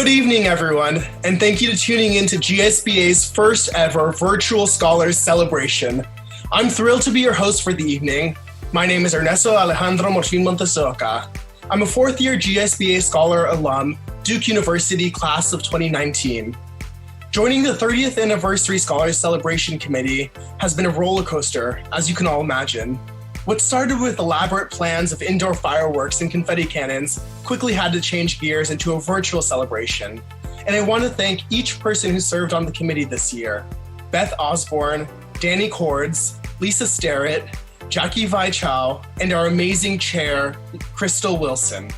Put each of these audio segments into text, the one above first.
Good evening, everyone, and thank you for tuning in to GSBA's first ever Virtual Scholars Celebration. I'm thrilled to be your host for the evening. My name is Ernesto Alejandro Morfin Montesoca. I'm a fourth-year GSBA Scholar alum, Duke University class of 2019. Joining the 30th Anniversary Scholars Celebration Committee has been a roller coaster, as you can all imagine. What started with elaborate plans of indoor fireworks and confetti cannons quickly had to change gears into a virtual celebration. And I want to thank each person who served on the committee this year. Beth Osborne, Danny Cords, Lisa Starrett, Jackie Vai-Chow, and our amazing chair, Crystal Wilson.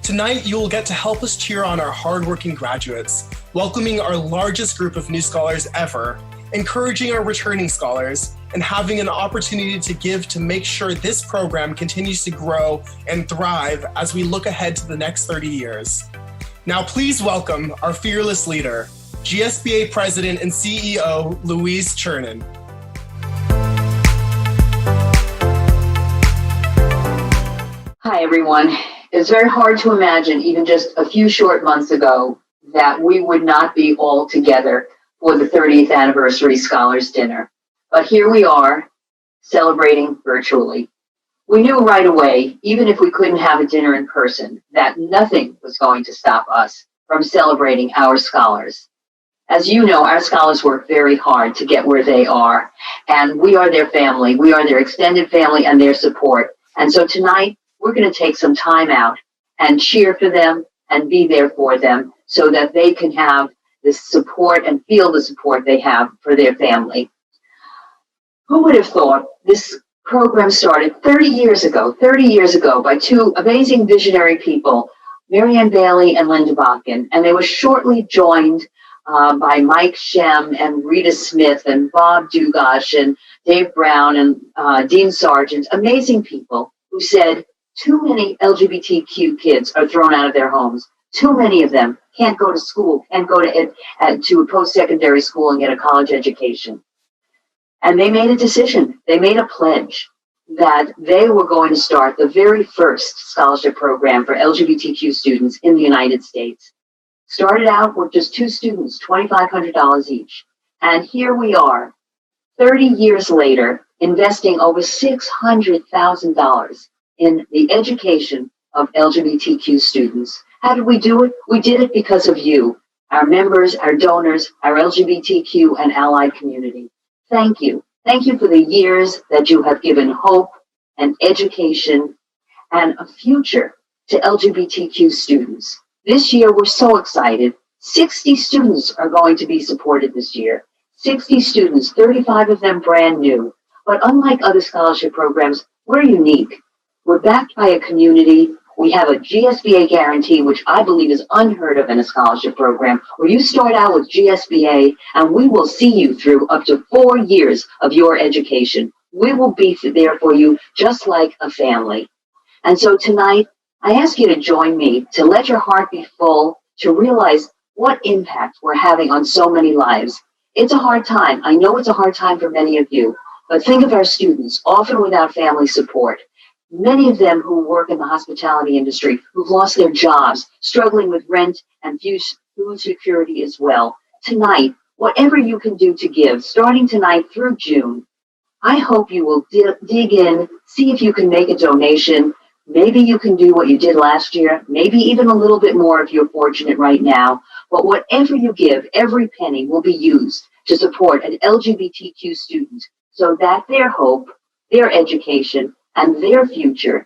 Tonight, you will get to help us cheer on our hardworking graduates, welcoming our largest group of new scholars ever, encouraging our returning scholars, and having an opportunity to give to make sure this program continues to grow and thrive as we look ahead to the next 30 years. Now please welcome our fearless leader, GSBA President and CEO, Louise Chernin. Hi everyone. It's very hard to imagine even just a few short months ago that we would not be all together for the 30th Anniversary Scholars Dinner. But here we are, celebrating virtually. We knew right away, even if we couldn't have a dinner in person, that nothing was going to stop us from celebrating our scholars. As you know, our scholars work very hard to get where they are, and we are their family, we are their extended family and their support. And so tonight, we're going to take some time out and cheer for them and be there for them so that they can have the support and feel the support they have for their family. Who would have thought this program started 30 years ago by two amazing visionary people, Marianne Bailey and Linda Bakken, and they were shortly joined by Mike Shem and Rita Smith and Bob Dugash and Dave Brown and Dean Sargent, amazing people who said too many LGBTQ kids are thrown out of their homes. Too many of them can't go to school, can't go to a post-secondary school and get a college education. And they made a decision, they made a pledge that they were going to start the very first scholarship program for LGBTQ students in the United States. Started out with just two students, $2,500 each. And here we are, 30 years later, investing over $600,000 in the education of LGBTQ students. How did we do it? We did it because of you, our members, our donors, our LGBTQ and allied community. Thank you. Thank you for the years that you have given hope and education and a future to LGBTQ students. This year, we're so excited. 60 students are going to be supported this year. 60 students, 35 of them brand new. But unlike other scholarship programs, we're unique. We're backed by a community. We have a GSBA guarantee, which I believe is unheard of in a scholarship program, where you start out with GSBA and we will see you through up to 4 years of your education. We will be there for you just like a family. And so tonight, I ask you to join me to let your heart be full, to realize what impact we're having on so many lives. It's a hard time. I know it's a hard time for many of you, but think of our students, often without family support. Many of them who work in the hospitality industry, who've lost their jobs, struggling with rent and food security as well. Tonight, whatever you can do to give, starting tonight through June, I hope you will dig in, see if you can make a donation. Maybe you can do what you did last year, maybe even a little bit more if you're fortunate right now. But whatever you give, every penny will be used to support an LGBTQ student so that their hope, their education, and their future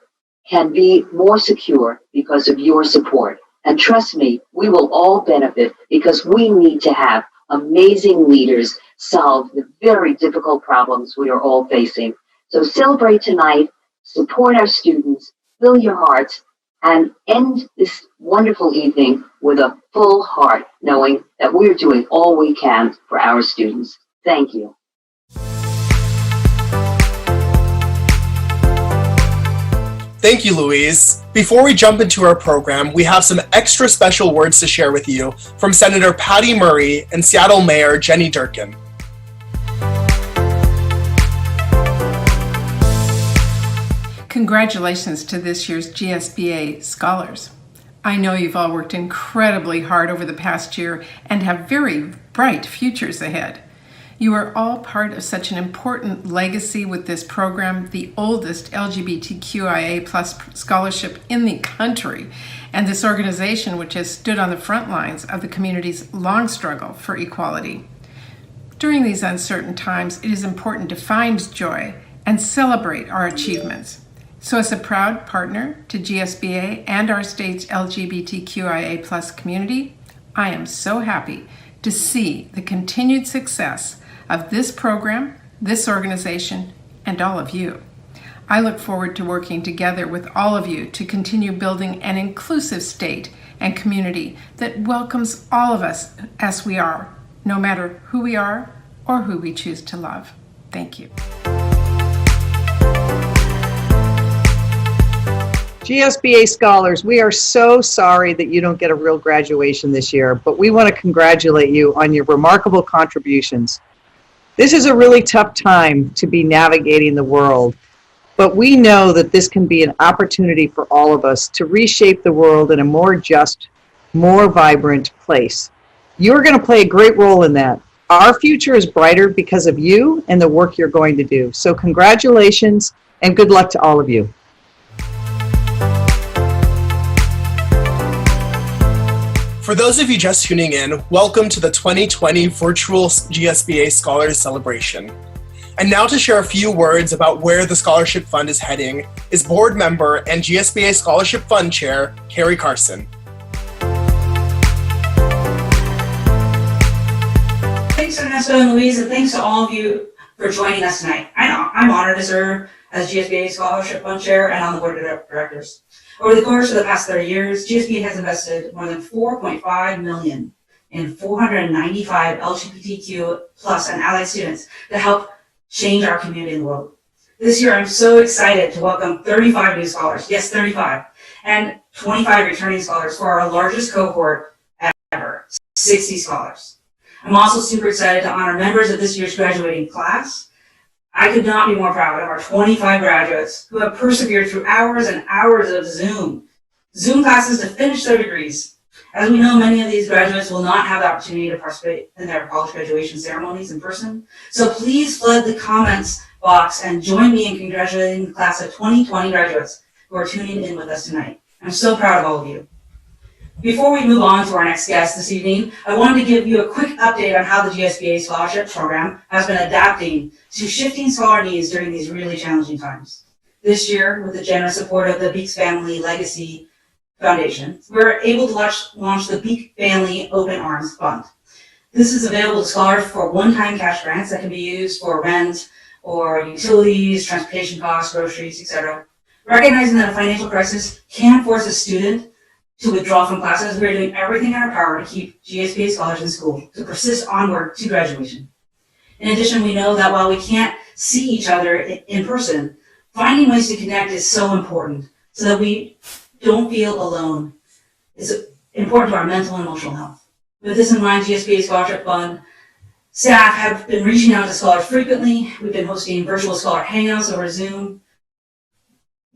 can be more secure because of your support. And trust me, we will all benefit because we need to have amazing leaders solve the very difficult problems we are all facing. So celebrate tonight, support our students, fill your hearts, and end this wonderful evening with a full heart, knowing that we're doing all we can for our students. Thank you. Thank you, Louise. Before we jump into our program, we have some extra special words to share with you from Senator Patty Murray and Seattle Mayor Jenny Durkin. Congratulations to this year's GSBA scholars. I know you've all worked incredibly hard over the past year and have very bright futures ahead. You are all part of such an important legacy with this program, the oldest LGBTQIA plus scholarship in the country, and this organization which has stood on the front lines of the community's long struggle for equality. During these uncertain times, it is important to find joy and celebrate our achievements. So as a proud partner to GSBA and our state's LGBTQIA plus community, I am so happy to see the continued success of this program, this organization, and all of you. I look forward to working together with all of you to continue building an inclusive state and community that welcomes all of us as we are, no matter who we are or who we choose to love. Thank you. GSBA scholars, we are so sorry that you don't get a real graduation this year, but we want to congratulate you on your remarkable contributions. This is a really tough time to be navigating the world, but we know that this can be an opportunity for all of us to reshape the world in a more just, more vibrant place. You're going to play a great role in that. Our future is brighter because of you and the work you're going to do. So congratulations and good luck to all of you. For those of you just tuning in, welcome to the 2020 Virtual GSBA Scholars Celebration. And now to share a few words about where the Scholarship Fund is heading is board member and GSBA Scholarship Fund Chair, Carrie Carson. Thanks, Ernesto and Louise, and thanks to all of you for joining us tonight. I'm honored to serve as GSBA Scholarship Fund Chair and on the Board of Directors. Over the course of the past 30 years, GSBA has invested more than $4.5 million in 495 LGBTQ plus and allied students to help change our community in the world. This year, I'm so excited to welcome 35 new scholars, yes, 35, and 25 returning scholars for our largest cohort ever, 60 scholars. I'm also super excited to honor members of this year's graduating class. I could not be more proud of our 25 graduates who have persevered through hours and hours of Zoom classes to finish their degrees. As we know, many of these graduates will not have the opportunity to participate in their college graduation ceremonies in person. So please flood the comments box and join me in congratulating the class of 2020 graduates who are tuning in with us tonight. I'm so proud of all of you. Before we move on to our next guest this evening, I wanted to give you a quick update on how the GSBA Scholarship Program has been adapting to shifting scholar needs during these really challenging times. This year, with the generous support of the Beeks Family Legacy Foundation, we're able to launch the Beeks Family Open Arms Fund. This is available to scholars for one-time cash grants that can be used for rent or utilities, transportation costs, groceries, etc. Recognizing that a financial crisis can force a student to withdraw from classes, we're doing everything in our power to keep GSBA scholars in school, to persist onward to graduation. In addition, we know that while we can't see each other in person, finding ways to connect is so important so that we don't feel alone. It's important to our mental and emotional health. With this in mind, GSBA Scholarship Fund staff have been reaching out to scholars frequently. We've been hosting virtual scholar hangouts over Zoom.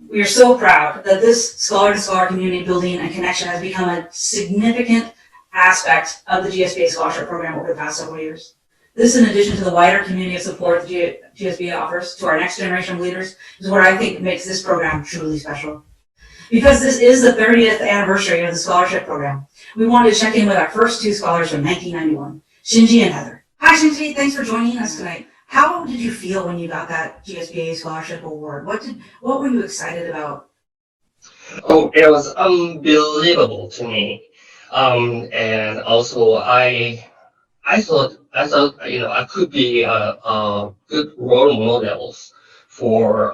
We are so proud that this scholar-to-scholar community building and connection has become a significant aspect of the GSBA Scholarship Program over the past several years. This, in addition to the wider community of support the GSBA offers to our next generation of leaders, is what I think makes this program truly special. Because this is the 30th anniversary of the Scholarship Program, we wanted to check in with our first two scholars from 1991, Shinji and Heather. Hi, Shinji. Thanks for joining us tonight. How did you feel when you got that GSBA Scholarship Award? What were you excited about? Oh, it was unbelievable to me. And also I thought, I could be a good role models for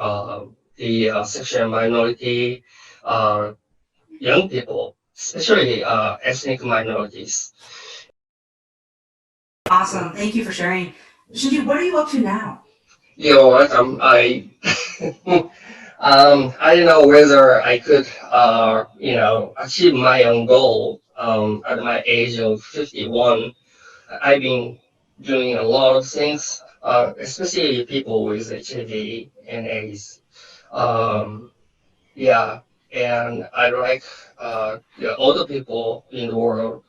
the sexual minority young people, especially ethnic minorities. Awesome. Thank you for sharing. Shinji, what are you up to now? You're welcome. I don't know whether I could, achieve my own goal at my age of 51. I've been doing a lot of things, especially people with HIV and AIDS. and I like the older people in the world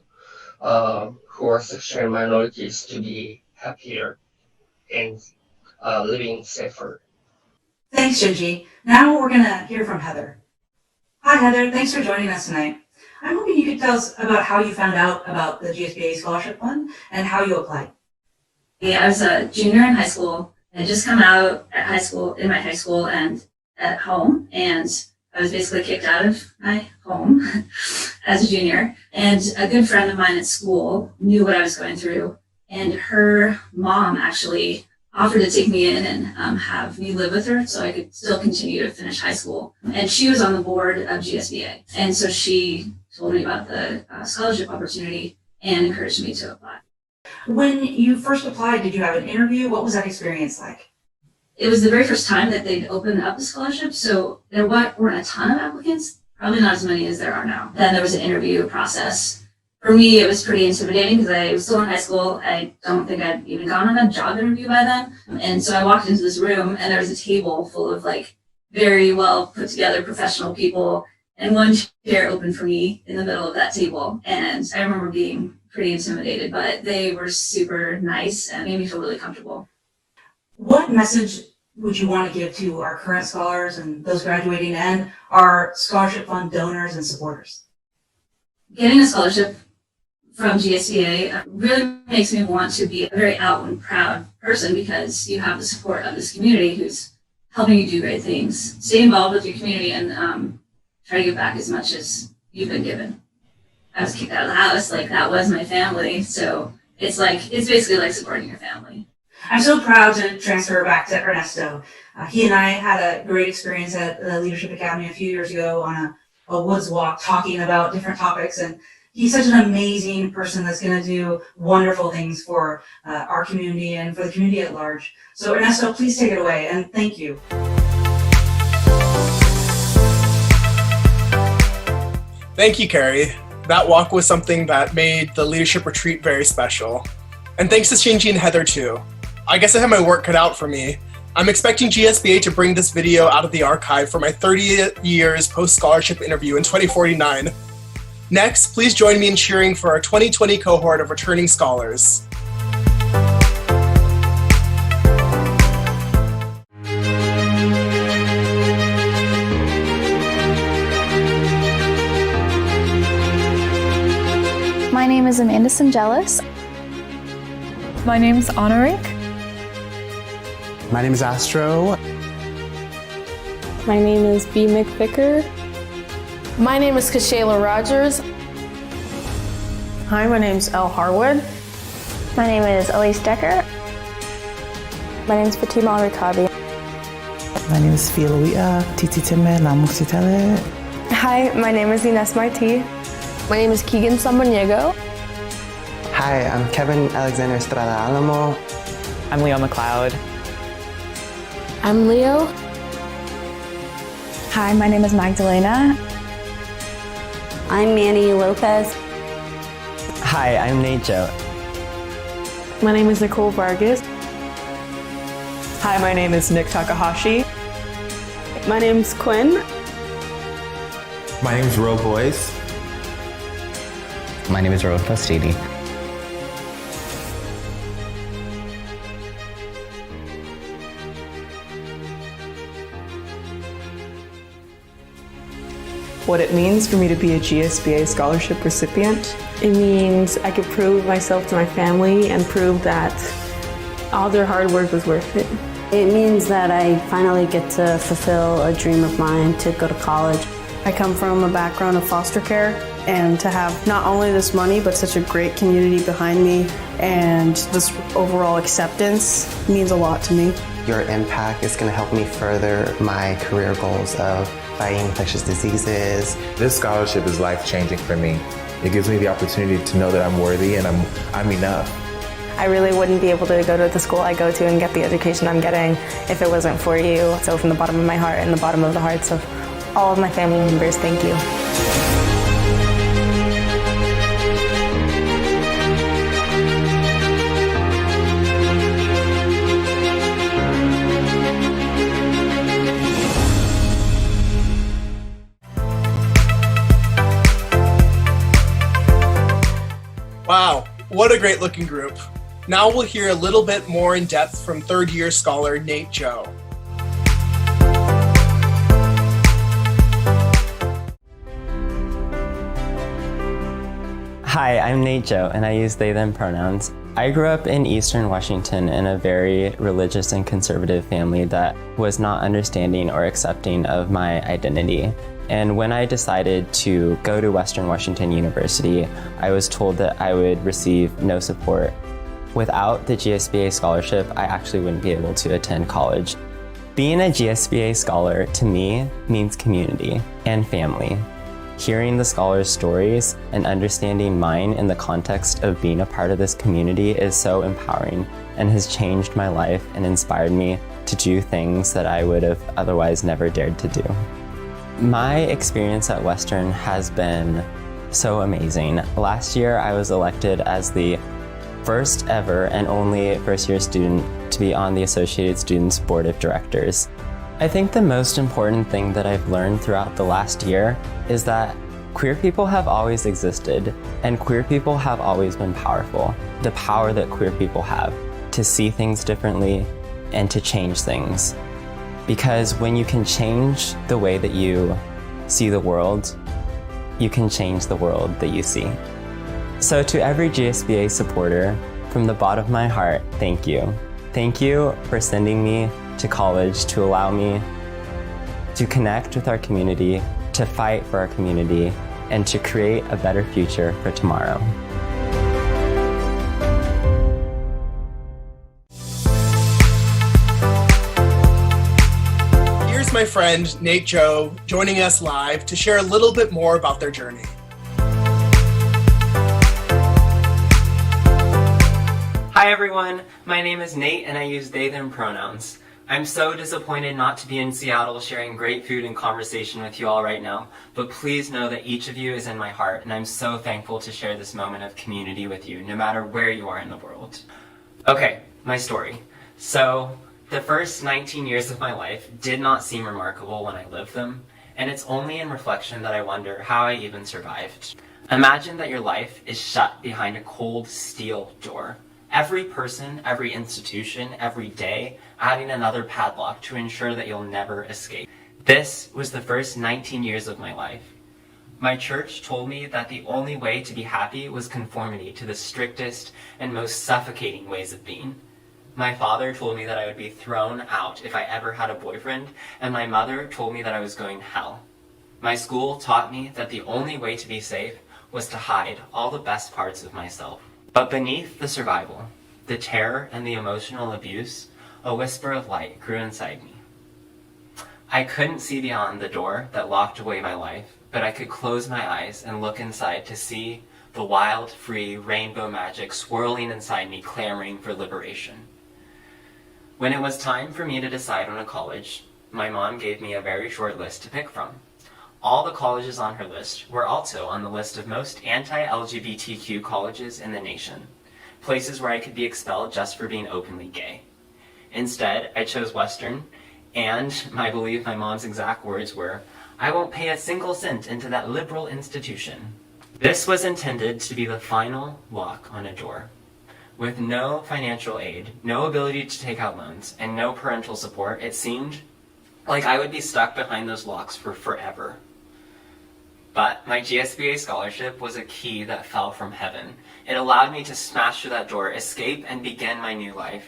who are sexual minorities to be happier and living safer. Thanks, Shinji. Now we're going to hear from Heather. Hi, Heather. Thanks for joining us tonight. I'm hoping you could tell us about how you found out about the GSBA Scholarship Fund and how you applied. Yeah, I was a junior in high school. I had just come out at high school, in my high school and at home, and I was basically kicked out of my home as a junior. And a good friend of mine at school knew what I was going through, and her mom actually offered to take me in and have me live with her so I could still continue to finish high school. And she was on the board of GSBA. And so she told me about the scholarship opportunity and encouraged me to apply. When you first applied, did you have an interview? What was that experience like? It was the very first time that they'd opened up the scholarship, so there weren't a ton of applicants, probably not as many as there are now. Then there was an interview process. For me, it was pretty intimidating because I was still in high school. I don't think I'd even gone on a job interview by then. And so I walked into this room and there was a table full of like very well put together professional people and one chair open for me in the middle of that table. And I remember being pretty intimidated, but they were super nice and made me feel really comfortable. What message would you want to give to our current scholars and those graduating and our scholarship fund donors and supporters? Getting a scholarship from GSBA really makes me want to be a very out and proud person because you have the support of this community who's helping you do great things. Stay involved with your community and try to give back as much as you've been given. I was kicked out of the house, like that was my family, so it's basically like supporting your family. I'm so proud to transfer back to Ernesto. He and I had a great experience at the Leadership Academy a few years ago on a woods walk talking about different topics, and he's such an amazing person that's going to do wonderful things for our community and for the community at large. So Ernesto, please take it away, and thank you. Thank you, Carrie. That walk was something that made the leadership retreat very special. And thanks to Shinji and Heather too. I guess I have my work cut out for me. I'm expecting GSBA to bring this video out of the archive for my 30 years post-scholarship interview in 2049. Next, please join me in cheering for our 2020 cohort of returning scholars. My name is Amanda Sangelis. My name's Honorik. My name is Astro. My name is B. McVicker. My name is Kashayla Rogers. Hi, my name's Elle Harwood. My name is Elise Decker. My name is Fatima Al-Rikabi. My name is Fialuia Tititime Lamusitele. Hi, my name is Ines Marti. My name is Keegan Samaniego. Hi, I'm Kevin Alexander Estrada Alamo. I'm Leo McLeod. I'm Leo. Hi, my name is Magdalena. I'm Manny Lopez. Hi, I'm Nate Joe. My name is Nicole Vargas. Hi, my name is Nick Takahashi. My name's Quinn. My name is Ro Boyce. My name is Rowan Pastidi. What it means for me to be a GSBA scholarship recipient. It means I could prove myself to my family and prove that all their hard work was worth it. It means that I finally get to fulfill a dream of mine to go to college. I come from a background of foster care, and to have not only this money but such a great community behind me and this overall acceptance means a lot to me. Your impact is going to help me further my career goals of fighting infectious diseases. This scholarship is life-changing for me. It gives me the opportunity to know that I'm worthy and I'm enough. I really wouldn't be able to go to the school I go to and get the education I'm getting if it wasn't for you. So from the bottom of my heart and the bottom of the hearts of all of my family members, thank you. What a great looking group. Now we'll hear a little bit more in depth from third year scholar Nate Joe. Hi, I'm Nate Joe, and I use they, them pronouns. I grew up in Eastern Washington in a very religious and conservative family that was not understanding or accepting of my identity. And when I decided to go to Western Washington University, I was told that I would receive no support. Without the GSBA scholarship, I actually wouldn't be able to attend college. Being a GSBA scholar, to me, means community and family. Hearing the scholars' stories and understanding mine in the context of being a part of this community is so empowering and has changed my life and inspired me to do things that I would have otherwise never dared to do. My experience at Western has been so amazing. Last year, I was elected as the first ever and only first-year student to be on the Associated Students Board of Directors. I think the most important thing that I've learned throughout the last year is that queer people have always existed, and queer people have always been powerful. The power that queer people have to see things differently and to change things. Because when you can change the way that you see the world, you can change the world that you see. So to every GSBA supporter, from the bottom of my heart, thank you. Thank you for sending me to college to allow me to connect with our community, to fight for our community, and to create a better future for tomorrow. Here's my friend Nate Joe joining us live to share a little bit more about their journey. Hi everyone, my name is Nate and I use they, them pronouns. I'm so disappointed not to be in Seattle sharing great food and conversation with you all right now, but please know that each of you is in my heart, and I'm so thankful to share this moment of community with you, no matter where you are in the world. Okay, my story. So, the first 19 years of my life did not seem remarkable when I lived them, and it's only in reflection that I wonder how I even survived. Imagine that your life is shut behind a cold steel door. Every person, every institution, every day, adding another padlock to ensure that you'll never escape. This was the first 19 years of my life. My church told me that the only way to be happy was conformity to the strictest and most suffocating ways of being. My father told me that I would be thrown out if I ever had a boyfriend, and my mother told me that I was going to hell. My school taught me that the only way to be safe was to hide all the best parts of myself. But beneath the survival, the terror and the emotional abuse, a whisper of light grew inside me. I couldn't see beyond the door that locked away my life, but I could close my eyes and look inside to see the wild, free rainbow magic swirling inside me, clamoring for liberation. When it was time for me to decide on a college, my mom gave me a very short list to pick from. All the colleges on her list were also on the list of most anti-LGBTQ colleges in the nation, places where I could be expelled just for being openly gay. Instead, I chose Western, and I believe my mom's exact words were, "I won't pay a single cent into that liberal institution." This was intended to be the final lock on a door. With no financial aid, no ability to take out loans, and no parental support, it seemed like I would be stuck behind those locks for forever. But my GSBA scholarship was a key that fell from heaven. It allowed me to smash through that door, escape, and begin my new life.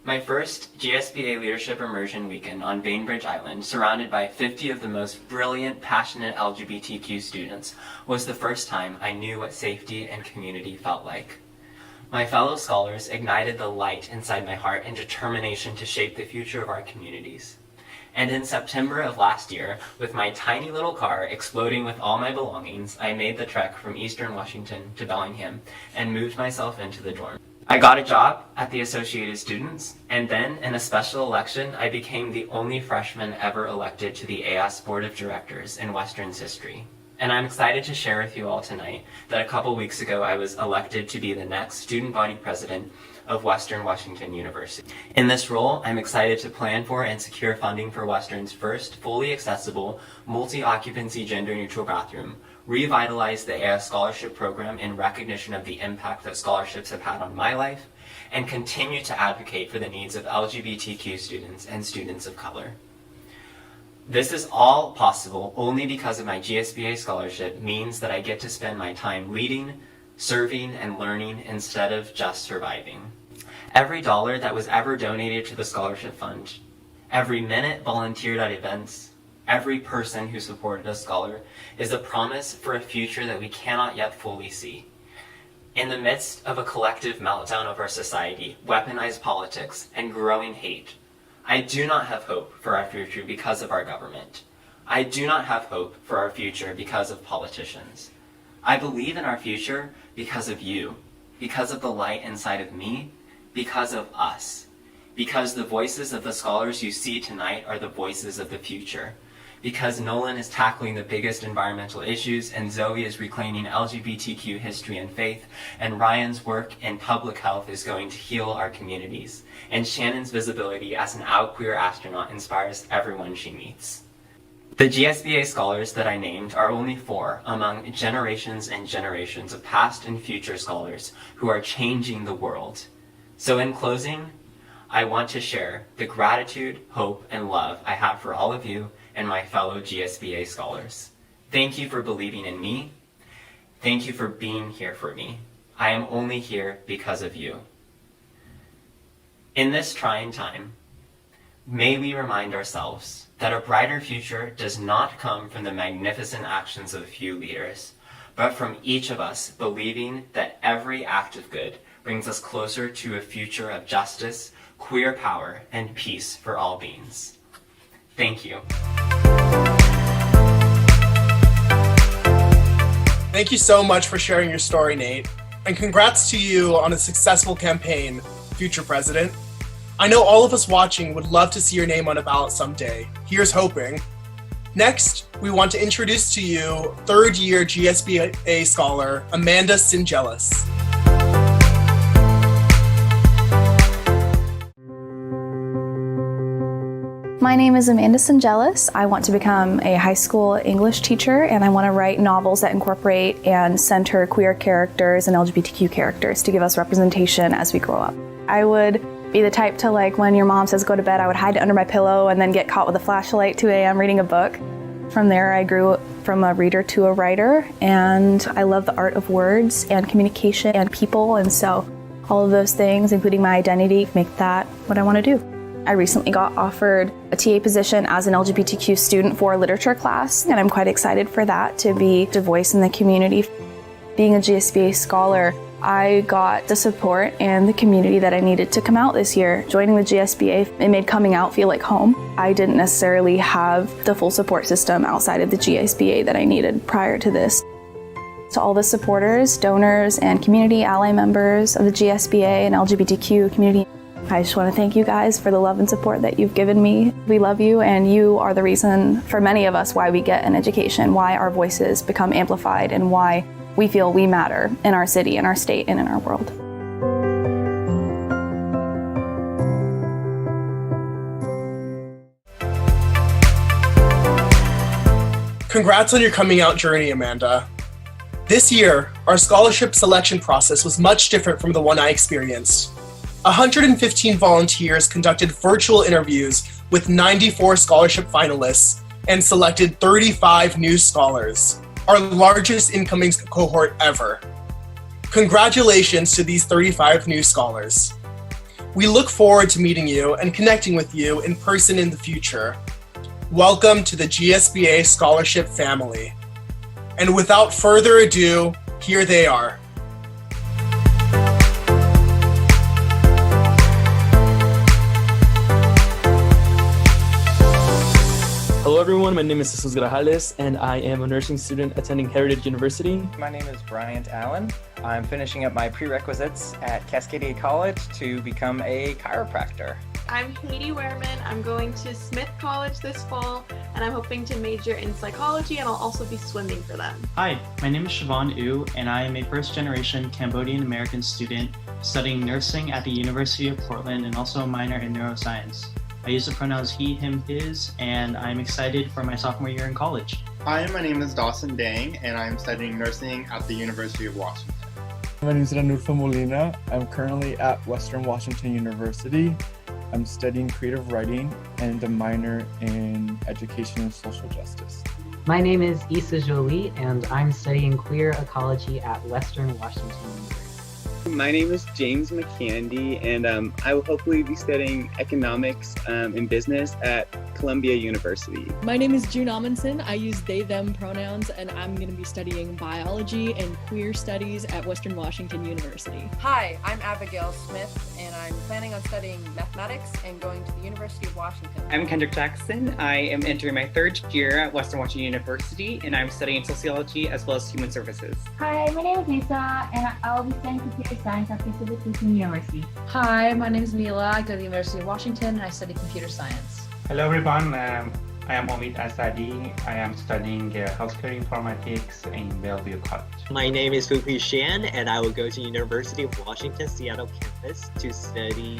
My first GSBA Leadership Immersion weekend on Bainbridge Island, surrounded by 50 of the most brilliant, passionate LGBTQ students, was the first time I knew what safety and community felt like. My fellow scholars ignited the light inside my heart and determination to shape the future of our communities. And in September of last year, with my tiny little car exploding with all my belongings, I made the trek from Eastern Washington to Bellingham and moved myself into the dorm. I got a job at the Associated Students, and then in a special election, I became the only freshman ever elected to the AS Board of Directors in Western's history. And I'm excited to share with you all tonight that a couple weeks ago I was elected to be the next student body president of Western Washington University. In this role, I'm excited to plan for and secure funding for Western's first fully accessible, multi-occupancy gender-neutral bathroom, revitalize the AS Scholarship Program in recognition of the impact that scholarships have had on my life, and continue to advocate for the needs of LGBTQ students and students of color. This is all possible only because of my GSBA scholarship means that I get to spend my time leading, serving, and learning instead of just surviving. Every dollar that was ever donated to the scholarship fund, every minute volunteered at events, every person who supported a scholar is a promise for a future that we cannot yet fully see. In the midst of a collective meltdown of our society, weaponized politics, and growing hate, I do not have hope for our future because of our government. I do not have hope for our future because of politicians. I believe in our future because of you, because of the light inside of me, because of us, because the voices of the scholars you see tonight are the voices of the future, because Nolan is tackling the biggest environmental issues, and Zoe is reclaiming LGBTQ history and faith, and Ryan's work in public health is going to heal our communities, and Shannon's visibility as an out queer astronaut inspires everyone she meets. The GSBA scholars that I named are only 4 among generations and generations of past and future scholars who are changing the world. So in closing, I want to share the gratitude, hope, and love I have for all of you and my fellow GSBA scholars. Thank you for believing in me. Thank you for being here for me. I am only here because of you. In this trying time, may we remind ourselves that a brighter future does not come from the magnificent actions of a few leaders, but from each of us believing that every act of good brings us closer to a future of justice, queer power, and peace for all beings. Thank you. Thank you so much for sharing your story, Nate. And congrats to you on a successful campaign, future president. I know all of us watching would love to see your name on a ballot someday. Here's hoping. Next, we want to introduce to you third-year GSBA scholar, Amanda Singelis. My name is Amanda Singelis. I want to become a high school English teacher, and I want to write novels that incorporate and center queer characters and LGBTQ characters to give us representation as we grow up. I would be the type to, like, when your mom says go to bed, I would hide it under my pillow and then get caught with a flashlight at 2 a.m. reading a book. From there, I grew from a reader to a writer, and I love the art of words and communication and people, and so all of those things, including my identity, make that what I want to do. I recently got offered a TA position as an LGBTQ student for a literature class, and I'm quite excited for that, to be a voice in the community. Being a GSBA scholar, I got the support and the community that I needed to come out this year. Joining the GSBA, it made coming out feel like home. I didn't necessarily have the full support system outside of the GSBA that I needed prior to this. To all the supporters, donors, and community ally members of the GSBA and LGBTQ community, I just want to thank you guys for the love and support that you've given me. We love you, and you are the reason for many of us why we get an education, why our voices become amplified, and why we feel we matter in our city, in our state, and in our world. Congrats on your coming out journey, Amanda. This year, our scholarship selection process was much different from the one I experienced. 115 volunteers conducted virtual interviews with 94 scholarship finalists and selected 35 new scholars, our largest incoming cohort ever. Congratulations to these 35 new scholars. We look forward to meeting you and connecting with you in person in the future. Welcome to the GSBA Scholarship family. And without further ado, here they are. Hello everyone, my name is Jesus Grajales and I am a nursing student attending Heritage University. My name is Bryant Allen. I'm finishing up my prerequisites at Cascadia College to become a chiropractor. I'm Katie Wehrman. I'm going to Smith College this fall, and I'm hoping to major in psychology, and I'll also be swimming for them. Hi, my name is Siobhan Yu, and I am a first-generation Cambodian-American student studying nursing at the University of Portland and also a minor in neuroscience. I use the pronouns he, him, his, and I'm excited for my sophomore year in college. Hi, my name is Dawson Dang, and I'm studying nursing at the University of Washington. My name is Ranulfo Molina. I'm currently at Western Washington University. I'm studying creative writing and a minor in education and social justice. My name is Issa Jolie, and I'm studying queer ecology at Western Washington University. My name is James McCandy, and I will hopefully be studying economics and business at Columbia University. My name is June Amundsen. I use they, them pronouns, and I'm going to be studying biology and queer studies at Western Washington University. Hi, I'm Abigail Smith, and I'm planning on studying mathematics and going to the University of Washington. I'm Kendrick Jackson. I am entering my third year at Western Washington University, and I'm studying sociology as well as human services. Hi, my name is Lisa, and I'll be studying computer science at Pacific Lutheran University. Hi, my name is Mila. I go to the University of Washington, and I study computer science. Hello everyone, I am Omid Asadi. I am studying healthcare informatics in Bellevue College. My name is Fupi Shan, and I will go to University of Washington Seattle campus to study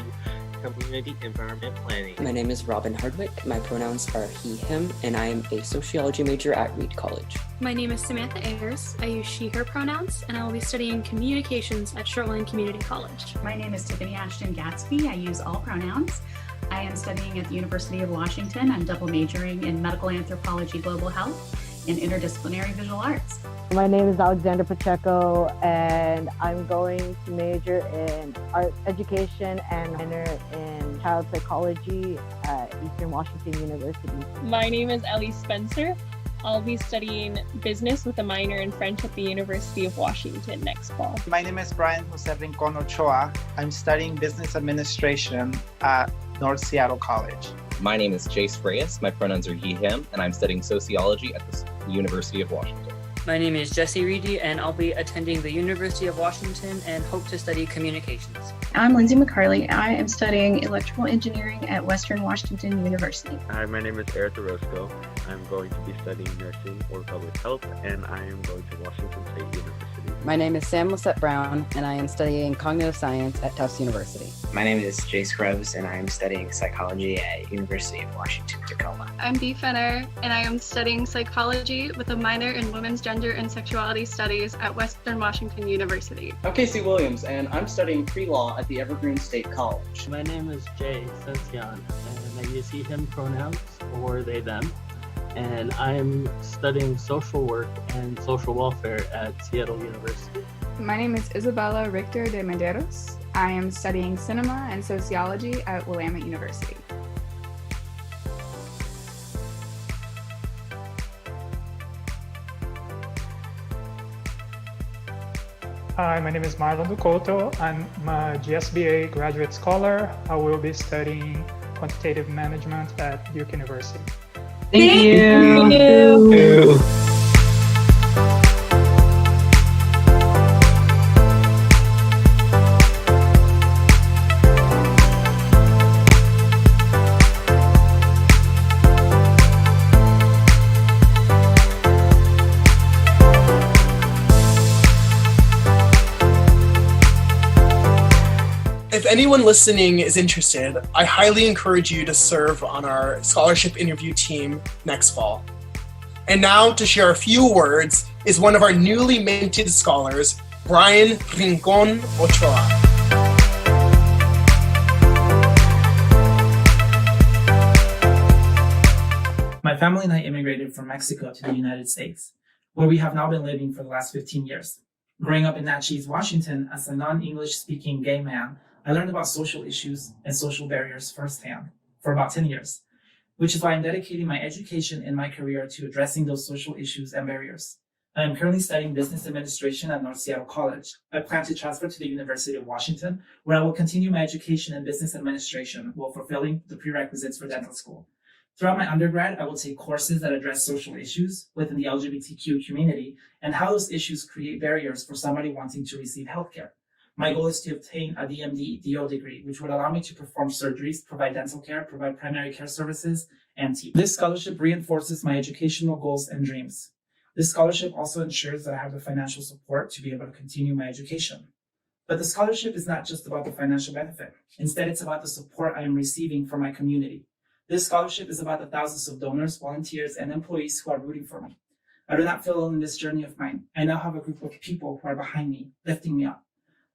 community environment planning. My name is Robin Hardwick. My pronouns are he, him, and I am a sociology major at Reed College. My name is Samantha Ayers. I use she, her pronouns, and I will be studying communications at Shoreline Community College. My name is Tiffany Ashton Gatsby. I use all pronouns. I am studying at the University of Washington. I'm double majoring in medical anthropology, global health, and interdisciplinary visual arts. My name is Alexander Pacheco, and I'm going to major in art education and minor in child psychology at Eastern Washington University. My name is Ellie Spencer. I'll be studying business with a minor in French at the University of Washington next fall. My name is Brian Jose Rincon Ochoa. I'm studying business administration at North Seattle College. My name is Jace Reyes. My pronouns are he, him, and I'm studying sociology at the University of Washington. My name is Jesse Reedy, and I'll be attending the University of Washington and hope to study communications. I'm Lindsay McCarley. I am studying electrical engineering at Western Washington University. Hi, my name is Eric Orozco. I'm going to be studying nursing or public health, and I am going to Washington State University. My name is Sam Lisette Brown, and I am studying cognitive science at Tufts University. My name is Jace Groves, and I am studying psychology at University of Washington, Tacoma. I'm Dee Fenner, and I am studying psychology with a minor in women's gender and sexuality studies at Western Washington University. I'm Casey Williams, and I'm studying pre-law at the Evergreen State College. My name is Jay Sensian, and I use he, him pronouns, or they, them. And I'm studying social work and social welfare at Seattle University. My name is Isabella Richter de Medeiros. I am studying cinema and sociology at Willamette University. Hi, my name is Marlon Ducoto. I'm a GSBA graduate scholar. I will be studying quantitative management at Duke University. Thank you. If anyone listening is interested, I highly encourage you to serve on our scholarship interview team next fall. And now to share a few words is one of our newly minted scholars, Brian Rincon Ochoa. My family and I immigrated from Mexico to the United States, where we have now been living for the last 15 years. Growing up in Natchez, Washington, as a non-English speaking gay man, I learned about social issues and social barriers firsthand for about 10 years, which is why I'm dedicating my education and my career to addressing those social issues and barriers. I am currently studying business administration at North Seattle College. I plan to transfer to the University of Washington, where I will continue my education in business administration while fulfilling the prerequisites for dental school. Throughout my undergrad, I will take courses that address social issues within the LGBTQ community and how those issues create barriers for somebody wanting to receive healthcare. My goal is to obtain a DMD DO degree, which would allow me to perform surgeries, provide dental care, provide primary care services, and teach. This scholarship reinforces my educational goals and dreams. This scholarship also ensures that I have the financial support to be able to continue my education. But the scholarship is not just about the financial benefit. Instead, it's about the support I am receiving from my community. This scholarship is about the thousands of donors, volunteers, and employees who are rooting for me. I do not feel alone in this journey of mine. I now have a group of people who are behind me, lifting me up.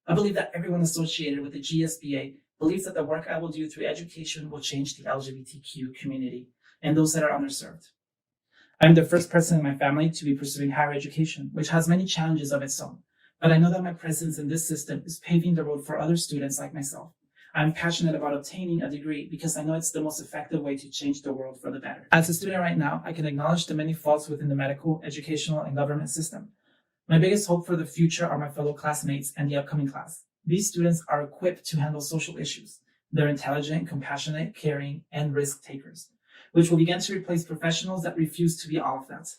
I believe that everyone associated with the GSBA believes that the work I will do through education will change the LGBTQ community and those that are underserved. I'm the first person in my family to be pursuing higher education, which has many challenges of its own. But I know that my presence in this system is paving the road for other students like myself. I'm passionate about obtaining a degree because I know it's the most effective way to change the world for the better. As a student right now, I can acknowledge the many faults within the medical, educational, and government system. My biggest hope for the future are my fellow classmates and the upcoming class. These students are equipped to handle social issues. They're intelligent, compassionate, caring, and risk takers, which will begin to replace professionals that refuse to be all of that.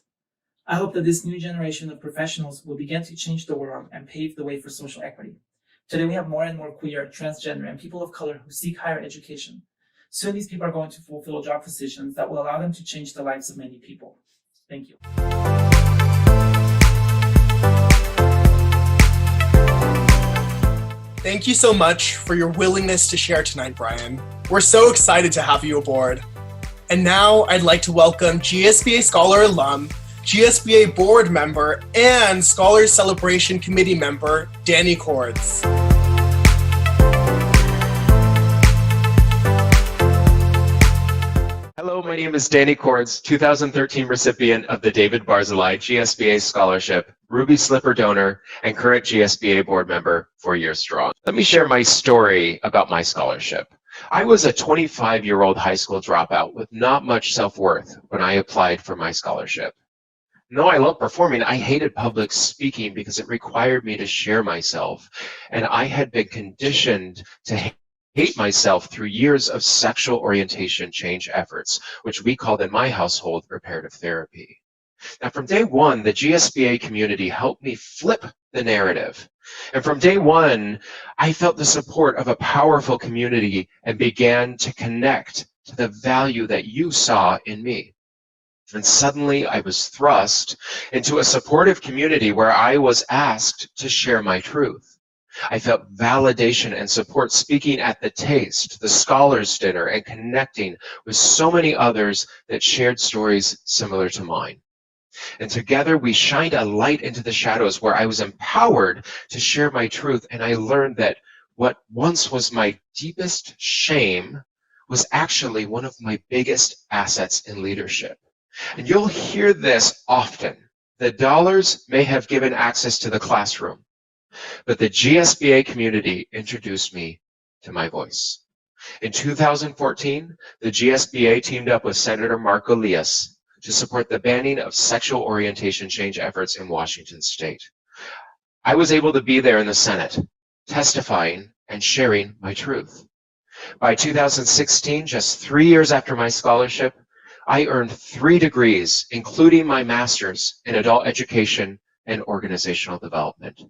I hope that this new generation of professionals will begin to change the world and pave the way for social equity. Today, we have more and more queer, transgender, and people of color who seek higher education. Soon, these people are going to fulfill job positions that will allow them to change the lives of many people. Thank you. Thank you so much for your willingness to share tonight, Brian. We're so excited to have you aboard. And now I'd like to welcome GSBA Scholar alum, GSBA board member, and Scholars Celebration Committee member, Danny Cords. Hello, my name is Danny Cords, 2013 recipient of the David Barzilai GSBA Scholarship, Ruby Slipper donor, and current GSBA board member 4 years strong. Let me share my story about my scholarship. I was a 25-year-old high school dropout with not much self-worth when I applied for my scholarship. No, I love performing. I hated public speaking because it required me to share myself, and I had been conditioned to hate myself through years of sexual orientation change efforts, which we called in my household reparative therapy. Now, from day one, the GSBA community helped me flip the narrative. And from day one, I felt the support of a powerful community and began to connect to the value that you saw in me. And suddenly I was thrust into a supportive community where I was asked to share my truth. I felt validation and support speaking at the Taste, the Scholars Dinner, and connecting with so many others that shared stories similar to mine. And together we shined a light into the shadows where I was empowered to share my truth, and I learned that what once was my deepest shame was actually one of my biggest assets in leadership. And you'll hear this often. The dollars may have given access to the classroom, but the GSBA community introduced me to my voice. In 2014, the GSBA teamed up with Senator Marco Elias to support the banning of sexual orientation change efforts in Washington state. I was able to be there in the Senate, testifying and sharing my truth. By 2016, just 3 years after my scholarship, I earned 3 degrees, including my master's in adult education and organizational development.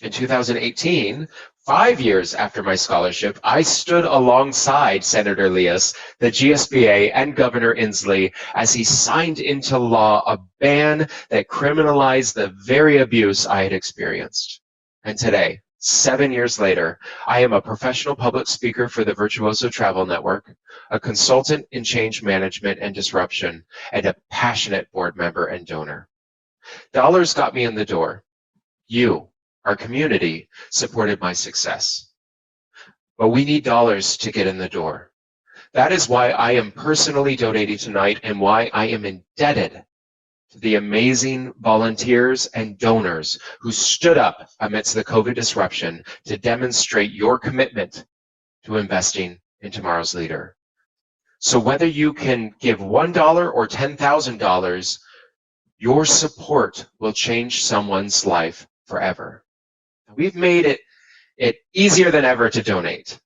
In 2018, 5 years after my scholarship, I stood alongside Senator Elias, the GSBA, and Governor Inslee as he signed into law a ban that criminalized the very abuse I had experienced. And today, 7 years later, I am a professional public speaker for the Virtuoso Travel Network, a consultant in change management and disruption, and a passionate board member and donor. Dollars got me in the door. You, our community, supported my success. But we need dollars to get in the door. That is why I am personally donating tonight and why I am indebted to the amazing volunteers and donors who stood up amidst the COVID disruption to demonstrate your commitment to investing in tomorrow's leader. So whether you can give $1 or $10,000, your support will change someone's life forever. We've made it easier than ever to donate.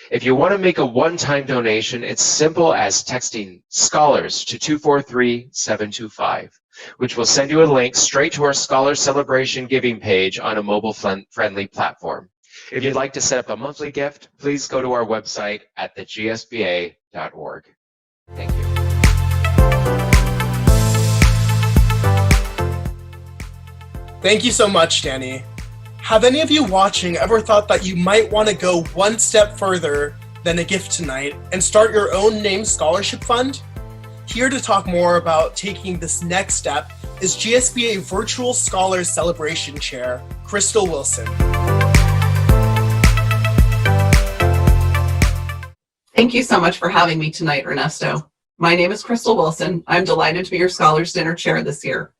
If you want to make a one-time donation, it's simple as texting scholars to 243-725, which will send you a link straight to our Scholar Celebration giving page on a mobile-friendly platform. If you'd like to set up a monthly gift, please go to our website at thegsba.org. Thank you. Thank you so much, Danny. Have any of you watching ever thought that you might want to go one step further than a gift tonight and start your own named scholarship fund? Here to talk more about taking this next step is GSBA Virtual Scholars Celebration Chair, Crystal Wilson. Thank you so much for having me tonight, Ernesto. My name is Crystal Wilson. I'm delighted to be your Scholars Dinner Chair this year.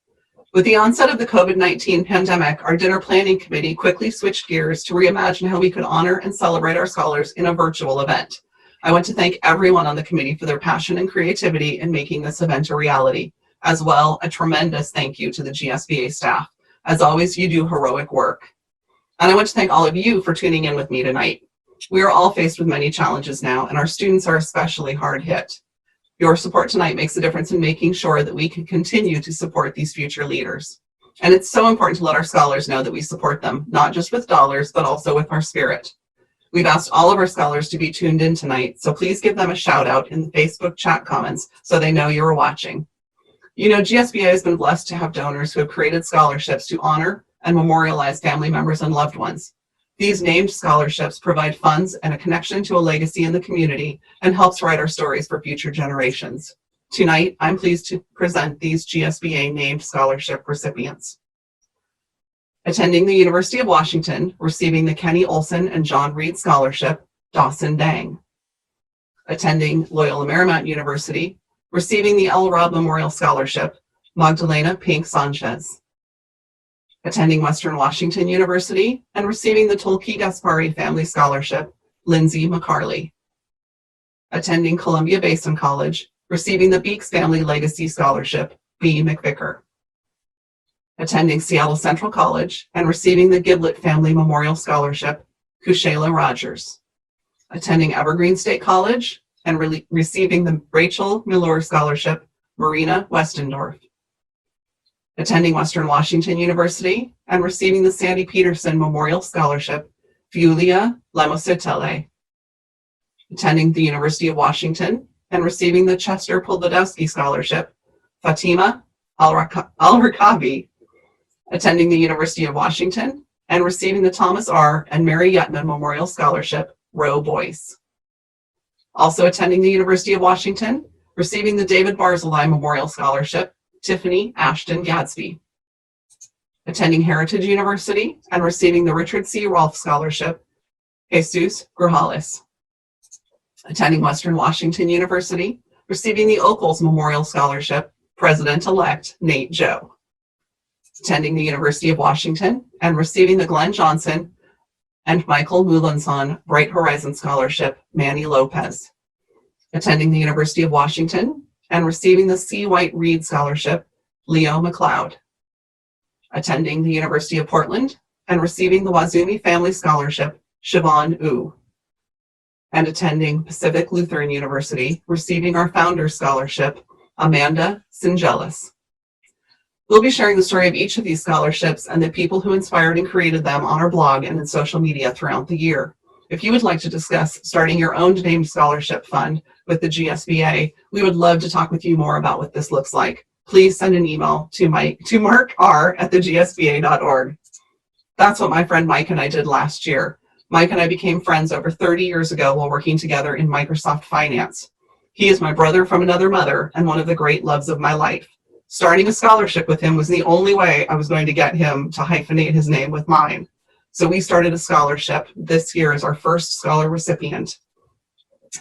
With the onset of the COVID-19 pandemic, our dinner planning committee quickly switched gears to reimagine how we could honor and celebrate our scholars in a virtual event. I want to thank everyone on the committee for their passion and creativity in making this event a reality. As well, a tremendous thank you to the GSBA staff. As always, you do heroic work. And I want to thank all of you for tuning in with me tonight. We are all faced with many challenges now, and our students are especially hard hit. Your support tonight makes a difference in making sure that we can continue to support these future leaders. And it's so important to let our scholars know that we support them, not just with dollars, but also with our spirit. We've asked all of our scholars to be tuned in tonight, so please give them a shout out in the Facebook chat comments so they know you're watching. You know, GSBA has been blessed to have donors who have created scholarships to honor and memorialize family members and loved ones. These named scholarships provide funds and a connection to a legacy in the community and helps write our stories for future generations. Tonight, I'm pleased to present these GSBA named scholarship recipients. Attending the University of Washington, receiving the Kenny Olson and John Reed Scholarship, Dawson Dang. Attending Loyola Marymount University, receiving the L. Robb Memorial Scholarship, Magdalena Pink Sanchez. Attending Western Washington University and receiving the Tulki Gaspari Family Scholarship, Lindsay McCarley. Attending Columbia Basin College, receiving the Beeks Family Legacy Scholarship, B. McVicker. Attending Seattle Central College and receiving the Giblett Family Memorial Scholarship, Kushayla Rogers. Attending Evergreen State College and receiving the Rachel Miller Scholarship, Marina Westendorf. Attending Western Washington University and receiving the Sandy Peterson Memorial Scholarship, Fulia Lemositele. Attending the University of Washington and receiving the Chester Polodowski Scholarship, Fatima Al-Rakabi. Attending the University of Washington and receiving the Thomas R. and Mary Yetman Memorial Scholarship, Roe Boyce. Also attending the University of Washington, receiving the David Barzilai Memorial Scholarship, Tiffany Ashton Gadsby. Attending Heritage University and receiving the Richard C. Rolfe Scholarship, Jesus Grajales. Attending Western Washington University, receiving the Oakles Memorial Scholarship, President-elect Nate Joe. Attending the University of Washington and receiving the Glenn Johnson and Michael Mulanson Bright Horizon Scholarship, Manny Lopez. Attending the University of Washington and receiving the C. White Reed Scholarship, Leo McLeod. Attending the University of Portland and receiving the Wozumi Family Scholarship, Siobhan Wu. And attending Pacific Lutheran University, receiving our Founders Scholarship, Amanda Singelis. We'll be sharing the story of each of these scholarships and the people who inspired and created them on our blog and in social media throughout the year. If you would like to discuss starting your own named scholarship fund with the GSBA, we would love to talk with you more about what this looks like. Please send an email to markr@thegsba.org. That's what my friend Mike and I did last year. Mike and I became friends over 30 years ago while working together in Microsoft Finance. He is my brother from another mother and one of the great loves of my life. Starting a scholarship with him was the only way I was going to get him to hyphenate his name with mine. So we started a scholarship this year as our first scholar recipient,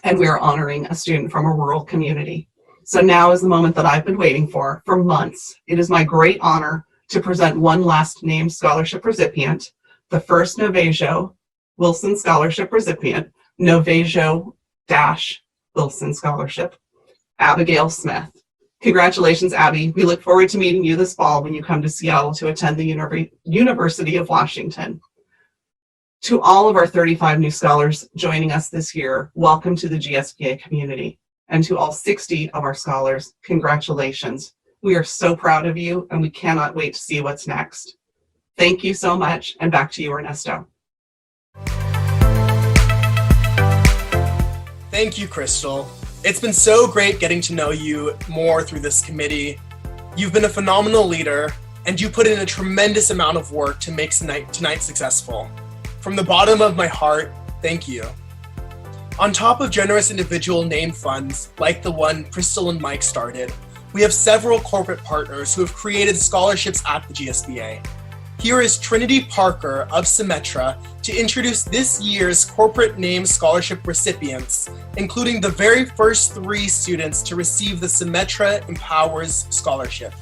and we are honoring a student from a rural community. So now is the moment that I've been waiting for months. It is my great honor to present one last named scholarship recipient, the first Novajo Wilson Scholarship recipient, Novajo-Wilson Scholarship, Abigail Smith. Congratulations, Abby. We look forward to meeting you this fall when you come to Seattle to attend the University of Washington. To all of our 35 new scholars joining us this year, welcome to the GSBA community. And to all 60 of our scholars, congratulations. We are so proud of you and we cannot wait to see what's next. Thank you so much, and back to you, Ernesto. Thank you, Crystal. It's been so great getting to know you more through this committee. You've been a phenomenal leader, and you put in a tremendous amount of work to make tonight successful. From the bottom of my heart, thank you. On top of generous individual name funds, like the one Crystal and Mike started, we have several corporate partners who have created scholarships at the GSBA. Here is Trinity Parker of Symetra to introduce this year's corporate name scholarship recipients, including the very first 3 students to receive the Symetra Empowers Scholarship.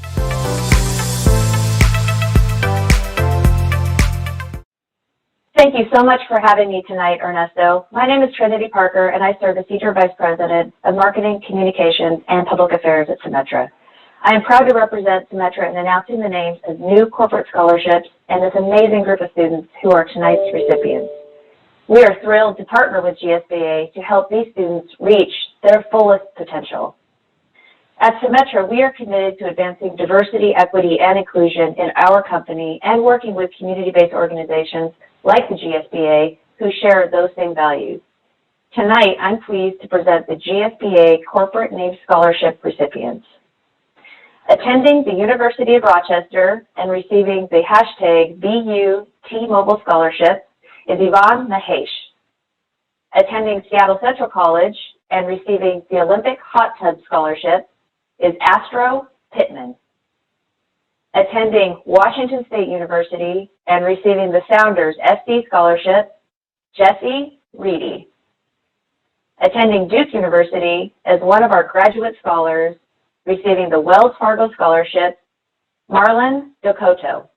Thank you so much for having me tonight, Ernesto. My name is Trinity Parker, and I serve as Senior Vice President of Marketing, Communications, and Public Affairs at Symetra. I am proud to represent Symetra in announcing the names of new corporate scholarships and this amazing group of students who are tonight's recipients. We are thrilled to partner with GSBA to help these students reach their fullest potential. At Symetra, we are committed to advancing diversity, equity, and inclusion in our company and working with community-based organizations like the GSBA, who share those same values. Tonight, I'm pleased to present the GSBA Corporate Name Scholarship recipients. Attending the University of Rochester and receiving the hashtag BUTMobile Scholarship is Yvonne Mahesh. Attending Seattle Central College and receiving the Olympic Hot Tub Scholarship is Astro Pittman. Attending Washington State University and receiving the Sounders SD Scholarship, Jesse Reedy. Attending Duke University as one of our graduate scholars, receiving the Wells Fargo Scholarship, Marlon Docoto.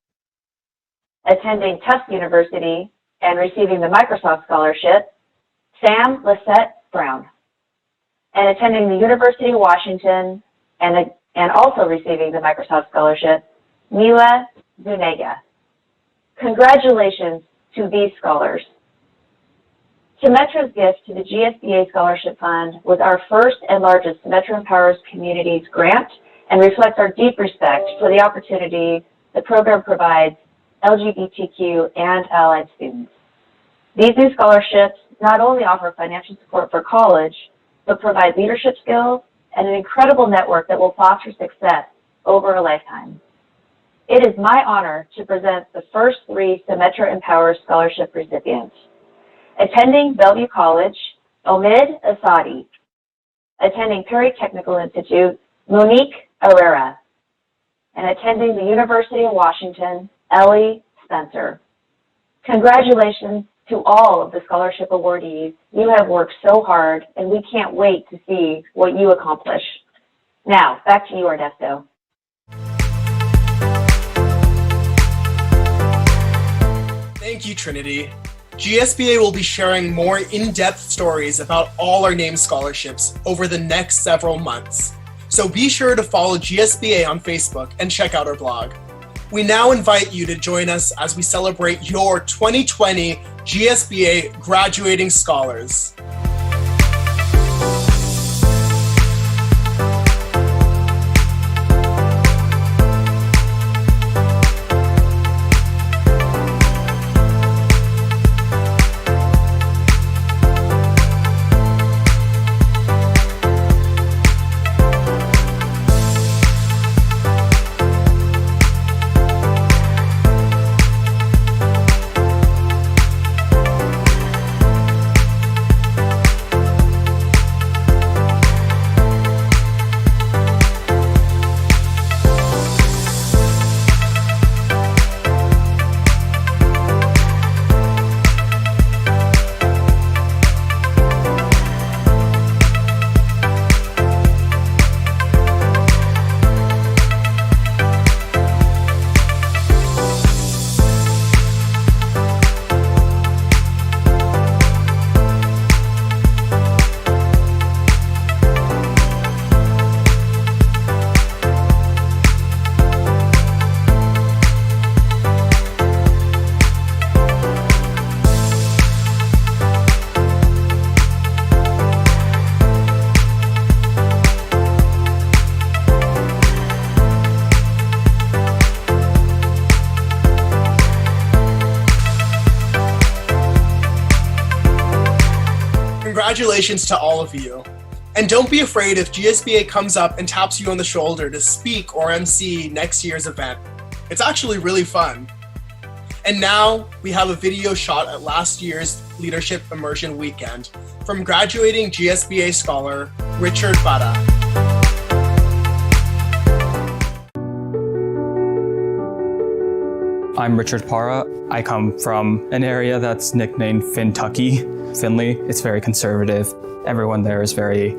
Attending Tufts University and receiving the Microsoft Scholarship, Sam Lissette Brown. And attending the University of Washington and also receiving the Microsoft Scholarship, Mila Zuniga. Congratulations to these scholars. Symetra's gift to the GSBA Scholarship Fund was our first and largest Symetra Empowers Communities grant and reflects our deep respect for the opportunity the program provides LGBTQ and allied students. These new scholarships not only offer financial support for college, but provide leadership skills and an incredible network that will foster success over a lifetime. It is my honor to present the first 3 Symetra Empowers Scholarship recipients. Attending Bellevue College, Omid Asadi. Attending Perry Technical Institute, Monique Herrera. And attending the University of Washington, Ellie Spencer. Congratulations to all of the scholarship awardees. You have worked so hard, and we can't wait to see what you accomplish. Now, back to you, Ernesto. Thank you, Trinity. GSBA will be sharing more in-depth stories about all our name scholarships over the next several months. So be sure to follow GSBA on Facebook and check out our blog. We now invite you to join us as we celebrate your 2020 GSBA graduating scholars. Congratulations to all of you. And don't be afraid if GSBA comes up and taps you on the shoulder to speak or MC next year's event. It's actually really fun. And now we have a video shot at last year's Leadership Immersion Weekend from graduating GSBA scholar Richard Para. I'm Richard Para. I come from an area that's nicknamed Fintucky, Finley. It's very conservative. Everyone there is very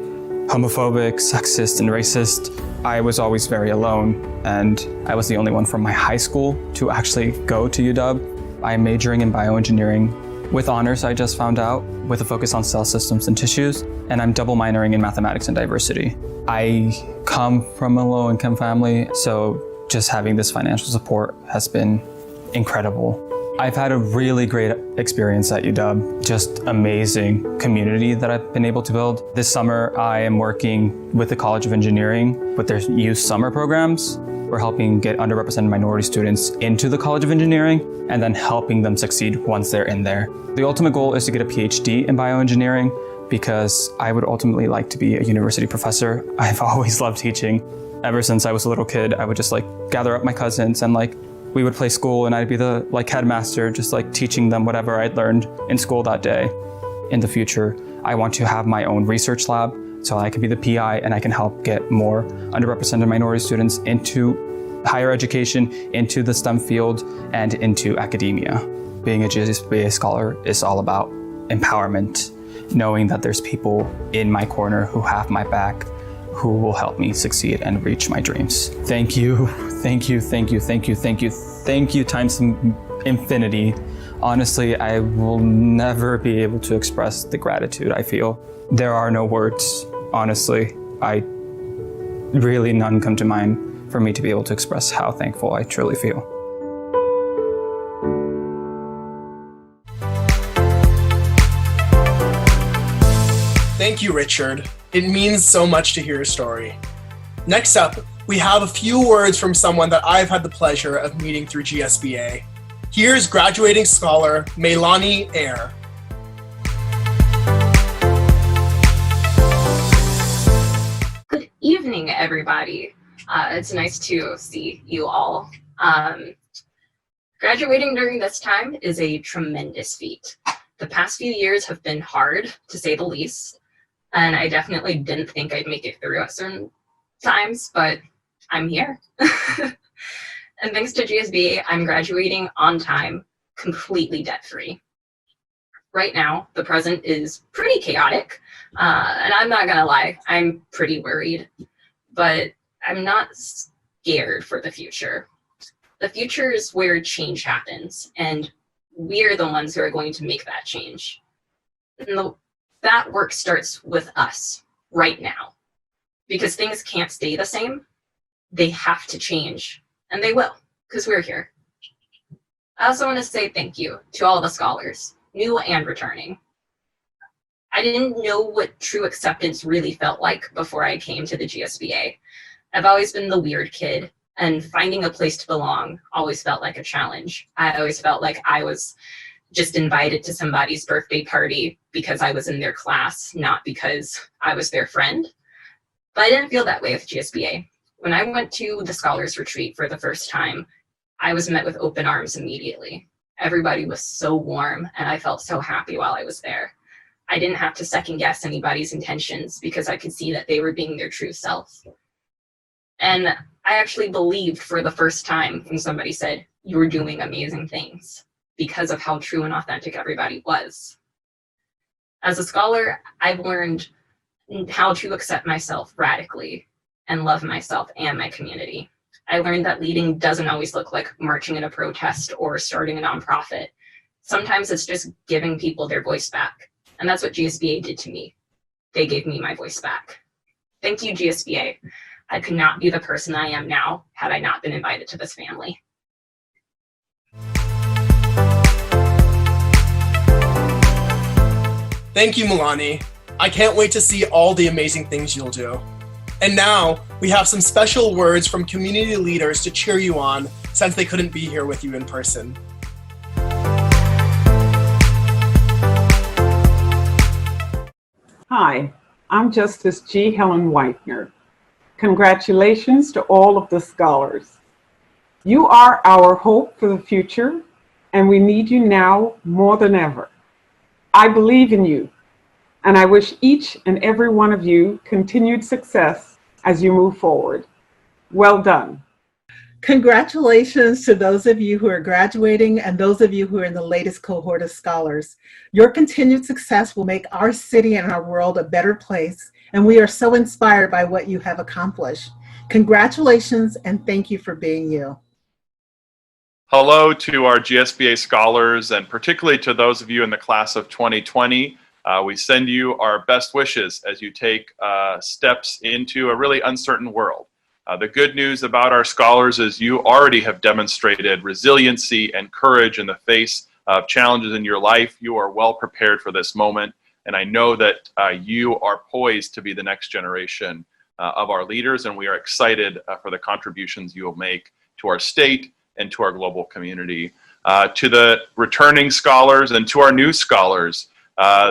homophobic, sexist, and racist. I was always very alone, and I was the only one from my high school to actually go to UW. I am majoring in bioengineering with honors, I just found out, with a focus on cell systems and tissues, and I'm double minoring in mathematics and diversity. I come from a low-income family, so just having this financial support has been incredible. I've had a really great experience at UW, just amazing community that I've been able to build. This summer, I am working with the College of Engineering with their youth summer programs. We're helping get underrepresented minority students into the College of Engineering and then helping them succeed once they're in there. The ultimate goal is to get a PhD in bioengineering because I would ultimately like to be a university professor. I've always loved teaching. Ever since I was a little kid, I would just gather up my cousins and we would play school and I'd be the headmaster, just teaching them whatever I'd learned in school that day. In the future, I want to have my own research lab so I can be the PI and I can help get more underrepresented minority students into higher education, into the STEM field, and into academia. Being a GSBA scholar is all about empowerment, knowing that there's people in my corner who have my back, who will help me succeed and reach my dreams. Thank you, thank you, thank you, thank you, thank you, thank you times infinity. Honestly, I will never be able to express the gratitude I feel. There are no words, honestly. None come to mind for me to be able to express how thankful I truly feel. Thank you, Richard. It means so much to hear your story. Next up, we have a few words from someone that I've had the pleasure of meeting through GSBA. Here's graduating scholar Meilani Eyre. Good evening, everybody. It's nice to see you all. Graduating during this time is a tremendous feat. The past few years have been hard, to say the least. And I definitely didn't think I'd make it through at certain times, but I'm here. And thanks to GSBA, I'm graduating on time, completely debt-free. Right now, the present is pretty chaotic, and I'm not gonna lie, I'm pretty worried, but I'm not scared for the future. The future is where change happens, and we're the ones who are going to make that change. And that work starts with us right now, because things can't stay the same. They have to change, and they will, because we're here. I also want to say thank you to all the scholars, new and returning. I didn't know what true acceptance really felt like before I came to the GSBA. I've always been the weird kid, and finding a place to belong always felt like a challenge. I always felt like I was just invited to somebody's birthday party because I was in their class, not because I was their friend. But I didn't feel that way with GSBA. When I went to the Scholars Retreat for the first time, I was met with open arms immediately. Everybody was so warm, and I felt so happy while I was there. I didn't have to second guess anybody's intentions because I could see that they were being their true self. And I actually believed for the first time when somebody said, "You're doing amazing things," because of how true and authentic everybody was. As a scholar, I've learned how to accept myself radically and love myself and my community. I learned that leading doesn't always look like marching in a protest or starting a nonprofit. Sometimes it's just giving people their voice back. And that's what GSBA did to me. They gave me my voice back. Thank you, GSBA. I could not be the person I am now had I not been invited to this family. Thank you, Milani. I can't wait to see all the amazing things you'll do. And now, we have some special words from community leaders to cheer you on since they couldn't be here with you in person. Hi, I'm Justice G. Helen Whitener. Congratulations to all of the scholars. You are our hope for the future, and we need you now more than ever. I believe in you, and I wish each and every one of you continued success as you move forward. Well done. Congratulations to those of you who are graduating and those of you who are in the latest cohort of scholars. Your continued success will make our city and our world a better place, and we are so inspired by what you have accomplished. Congratulations, and thank you for being you. Hello to our GSBA scholars, and particularly to those of you in the class of 2020. We send you our best wishes as you take steps into a really uncertain world. The good news about our scholars is you already have demonstrated resiliency and courage in the face of challenges in your life. You are well prepared for this moment, and I know that you are poised to be the next generation of our leaders, and we are excited for the contributions you will make to our state and to our global community. To the returning scholars and to our new scholars,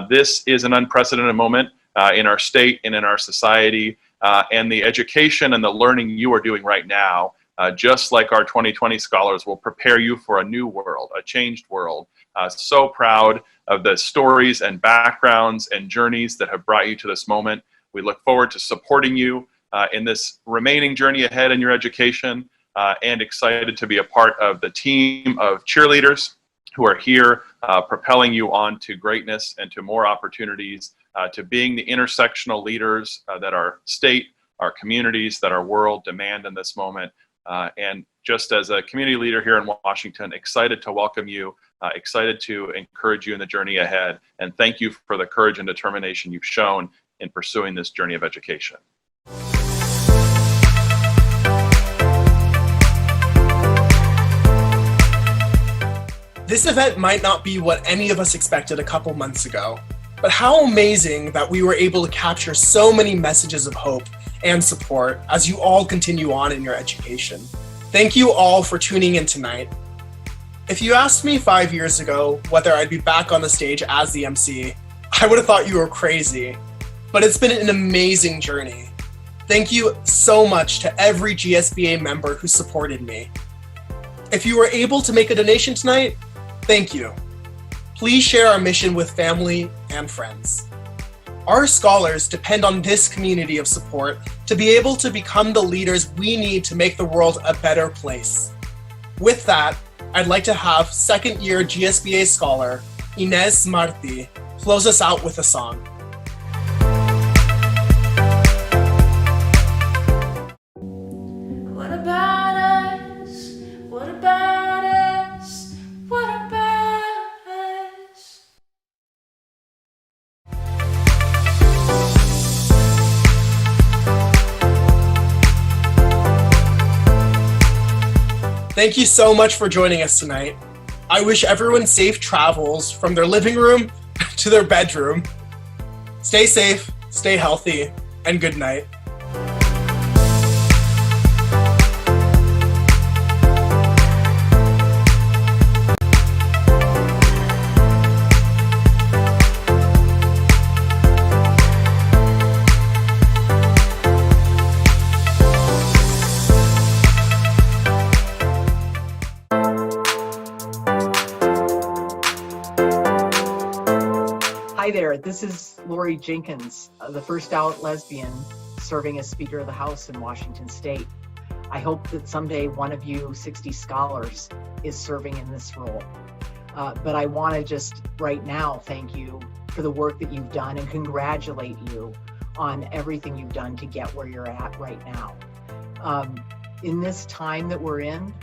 this is an unprecedented moment in our state and in our society. And the education and the learning you are doing right now, just like our 2020 scholars, will prepare you for a new world, a changed world. So proud of the stories and backgrounds and journeys that have brought you to this moment. We look forward to supporting you in this remaining journey ahead in your education, and excited to be a part of the team of cheerleaders who are here propelling you on to greatness and to more opportunities, to being the intersectional leaders that our state, our communities, that our world demand in this moment. And just as a community leader here in Washington, excited to welcome you, excited to encourage you in the journey ahead, and thank you for the courage and determination you've shown in pursuing this journey of education. This event might not be what any of us expected a couple months ago, but how amazing that we were able to capture so many messages of hope and support as you all continue on in your education. Thank you all for tuning in tonight. If you asked me 5 years ago whether I'd be back on the stage as the MC, I would have thought you were crazy, but it's been an amazing journey. Thank you so much to every GSBA member who supported me. If you were able to make a donation tonight, thank you. Please share our mission with family and friends. Our scholars depend on this community of support to be able to become the leaders we need to make the world a better place. With that, I'd like to have second-year GSBA scholar Inez Marti close us out with a song. What about us? What about us? What about us? Thank you so much for joining us tonight. I wish everyone safe travels from their living room to their bedroom. Stay safe, stay healthy, and good night. Hi there, this is Lori Jenkins, the first out lesbian serving as Speaker of the House in Washington State. I hope that someday one of you 60 scholars is serving in this role. But I want to just right now thank you for the work that you've done and congratulate you on everything you've done to get where you're at right now. In this time that we're in,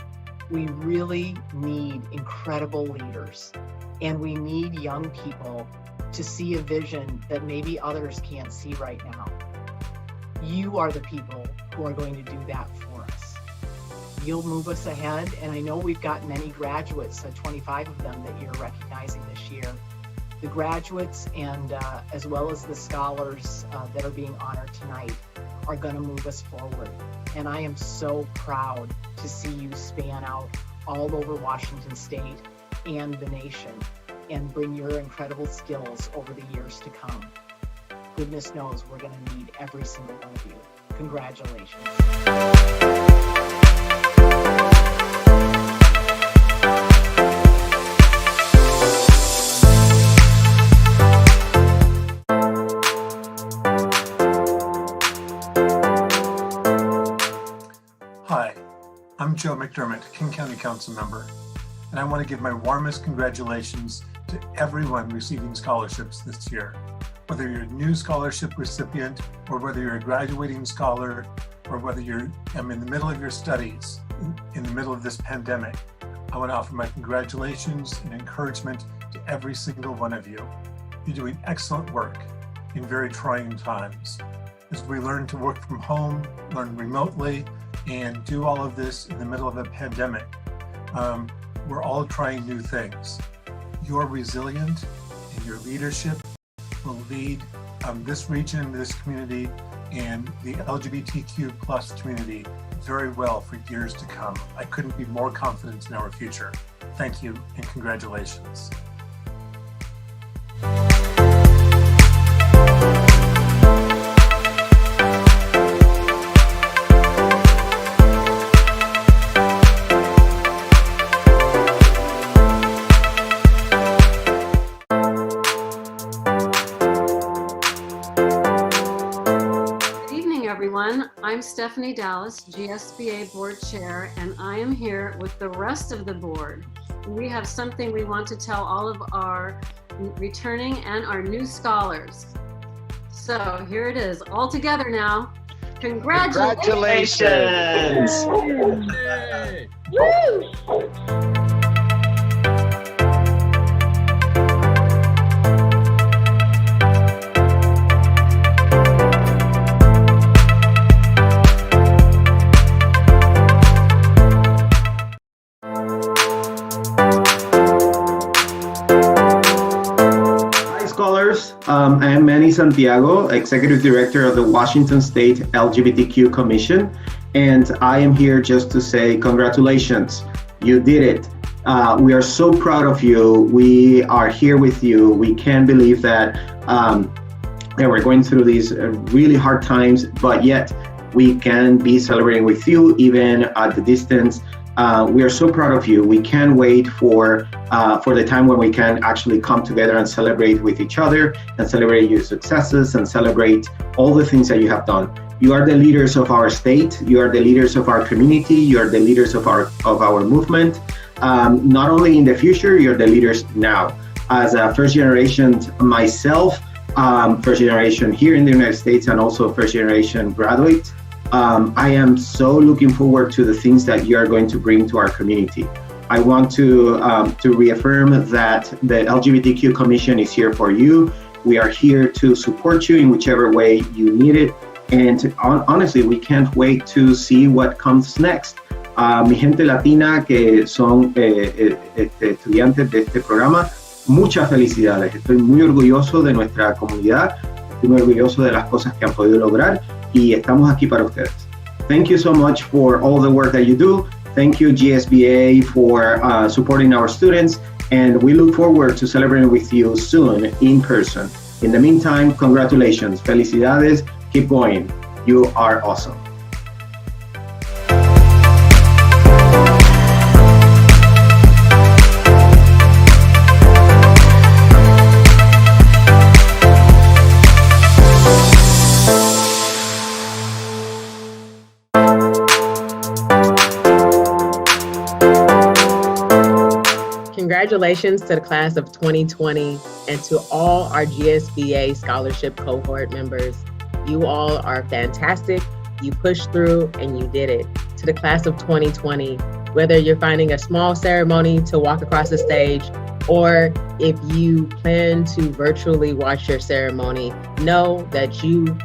we really need incredible leaders, and we need young people to see a vision that maybe others can't see right now. You are the people who are going to do that for us. You'll move us ahead, and I know we've got many graduates, 25 of them that you're recognizing this year. The graduates and as well as the scholars that are being honored tonight are going to move us forward. And I am so proud to see you span out all over Washington State and the nation and bring your incredible skills over the years to come. Goodness knows we're going to need every single one of you. Congratulations. Hi, I'm Joe McDermott, King County Council member, and I want to give my warmest congratulations to everyone receiving scholarships this year. Whether you're a new scholarship recipient, or whether you're a graduating scholar, or whether you're in the middle of your studies, in the middle of this pandemic, I want to offer my congratulations and encouragement to every single one of you. You're doing excellent work in very trying times. As we learn to work from home, learn remotely, and do all of this in the middle of a pandemic, we're all trying new things. You're resilient, and your leadership will lead this region, this community, and the LGBTQ plus community very well for years to come. I couldn't be more confident in our future. Thank you and congratulations. I'm Stephanie Dallas, GSBA Board Chair, and I am here with the rest of the board. We have something we want to tell all of our returning and our new scholars. So here it is, all together now. Congratulations! Woo! I am Manny Santiago, Executive Director of the Washington State LGBTQ Commission, and I am here just to say congratulations. You did it. We are so proud of you. We are here with you. We can't believe that we're going through these really hard times, but yet we can be celebrating with you even at the distance. We are so proud of you. We can't wait for the time when we can actually come together and celebrate with each other and celebrate your successes and celebrate all the things that you have done. You are the leaders of our state. You are the leaders of our community. You are the leaders of our movement. Not only in the future, you're the leaders now. As a first generation myself, first generation here in the United States, and also first generation graduate, I am so looking forward to the things that you are going to bring to our community. I want to reaffirm that the LGBTQ Commission is here for you. We are here to support you in whichever way you need it. And honestly, we can't wait to see what comes next. Mi gente latina que son estudiantes de este programa, muchas felicidades. Estoy muy orgulloso de nuestra comunidad, estoy muy orgulloso de las cosas que han podido lograr. Y estamos aquí para ustedes. Thank you so much for all the work that you do. Thank you, GSBA, for supporting our students. And we look forward to celebrating with you soon in person. In the meantime, congratulations. Felicidades. Keep going. You are awesome. Congratulations to the class of 2020 and to all our GSBA Scholarship Cohort members. You all are fantastic. You pushed through and you did it. To the class of 2020, whether you're finding a small ceremony to walk across the stage, or if you plan to virtually watch your ceremony, know that you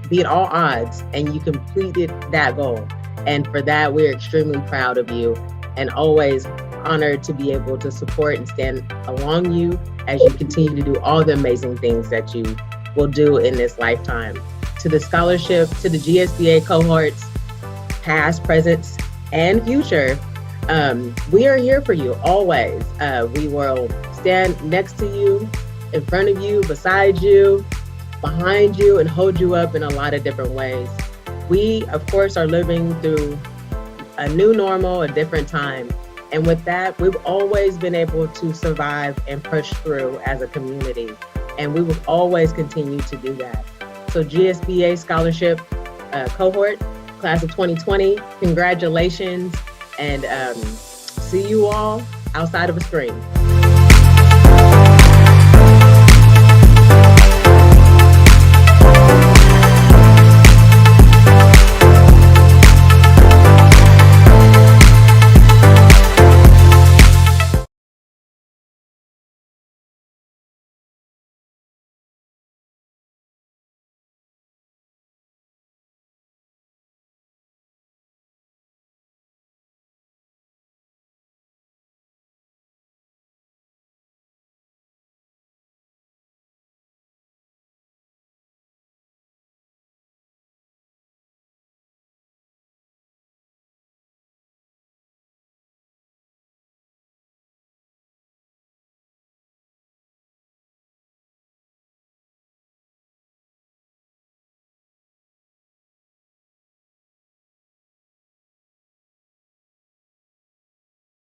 beat all odds and you completed that goal. And for that, we're extremely proud of you and always honored to be able to support and stand along you as you continue to do all the amazing things that you will do in this lifetime. To the scholarship, to the GSBA cohorts, past, present, and future, we are here for you always. We will stand next to you, in front of you, beside you, behind you, and hold you up in a lot of different ways. We, of course, are living through a new normal, a different time. And with that, we've always been able to survive and push through as a community. And we will always continue to do that. So GSBA Scholarship Cohort, Class of 2020, congratulations, and see you all outside of a screen.